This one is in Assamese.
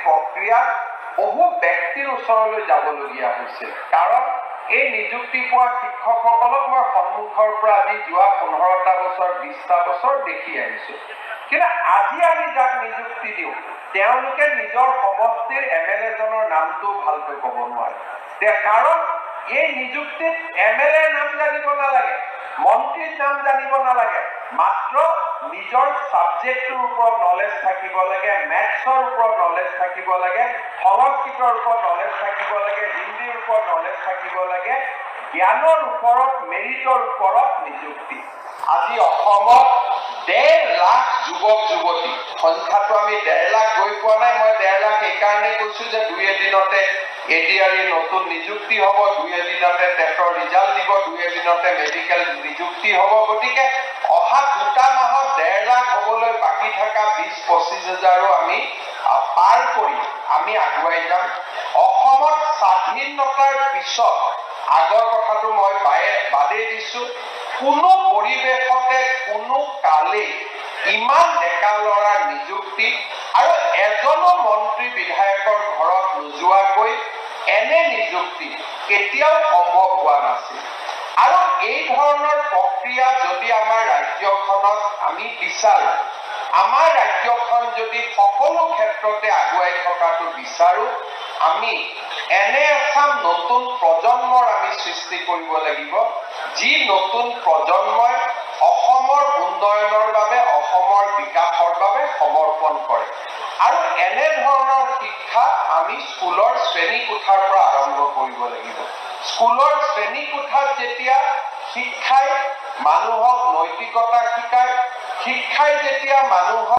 প্ৰক্ৰিয়াত বহু ব্যক্তিৰ ওচৰলৈ যাবলগীয়া হৈছিল কাৰণ এই নিযুক্তি পোৱা শিক্ষকসকলক মই সন্মুখৰ পৰা আজি যোৱা 15টা বছৰ 20টা বছৰ দেখি আহিছোঁ কিন্তু আজি আমি যাক নিযুক্তি দিওঁ তেওঁলোকে নিজৰ সমষ্টিৰ MLA জনৰ নামটো ভালকৈ ক'ব নোৱাৰে কাৰণ এই নিযুক্তিত MLA নাম জানিব নালাগে মন্ত্ৰীৰ নাম জানিব নালাগে মাত্ৰ নিজৰ সাবজেক্টৰ ওপৰত নলেজ থাকিব লাগে মেথছৰ ওপৰত নলেজ থাকিব লাগে সংস্কৃতৰ ওপৰত নলেজ থাকিব লাগে হিন্দীৰ ওপৰত নলেজ থাকিব লাগে জ্ঞানৰ ওপৰত মেৰিটৰ ওপৰত নিযুক্তি আজি অসমত 1.5 লাখ যুৱক যুৱতী সংখ্যাটো আমি 1.5 লাখ গৈ পোৱা নাই মই 1.5 লাখ এইকাৰণে কৈছো যে 2 এদিনতে এডিআৰই নতুন নিযুক্তি হ'ব 2 এদিনতে টেটৰ ৰিজাল্ট দিব 2 এদিনতে মেডিকেল নিযুক্তি হ'ব গতিকে অহা 2টা মাহত 1.5 লাখ হ'বলৈ বাকি থকা 20-25 হাজাৰো আমি পাৰ কৰি আমি আগুৱাই যাম অসমত স্বাধীনতাৰ পিছত আগৰ কথাটো মই বাদেই দিছো কোনো পৰিৱেশতে কোনো কালে ইমান ডেকা ল'ৰাৰ নিযুক্তি আৰু এজনো মন্ত্ৰী বিধায়কৰ ঘৰত নোযোৱাকৈ এনে নিযুক্তি কেতিয়াও সম্ভৱ হোৱা নাছিল আৰু এই ধৰণৰ প্ৰক্ৰিয়া যদি আমাৰ ৰাজ্যখনত আমি বিচাৰো আমাৰ ৰাজ্যখন যদি সকলো ক্ষেত্ৰতে আগুৱাই থকাটো বিচাৰো আমি এনে এচাম নতুন প্ৰজন্মৰ আমি সৃষ্টি কৰিব লাগিব যি নতুন প্ৰজন্মই অসমৰ উন্নয়নৰ বাবে অসমৰ বিকাশৰ বাবে সমৰ্পণ কৰে আৰু এনে ধৰণৰ শিক্ষা আমি স্কুলৰ শ্ৰেণীকোঠাৰ পৰা আৰম্ভ কৰিব লাগিব স্কুলৰ শ্ৰেণীকোঠাত যেতিয়া শিক্ষাই মানুহক নৈতিকতা শিকায় শিক্ষাই যেতিয়া মানুহক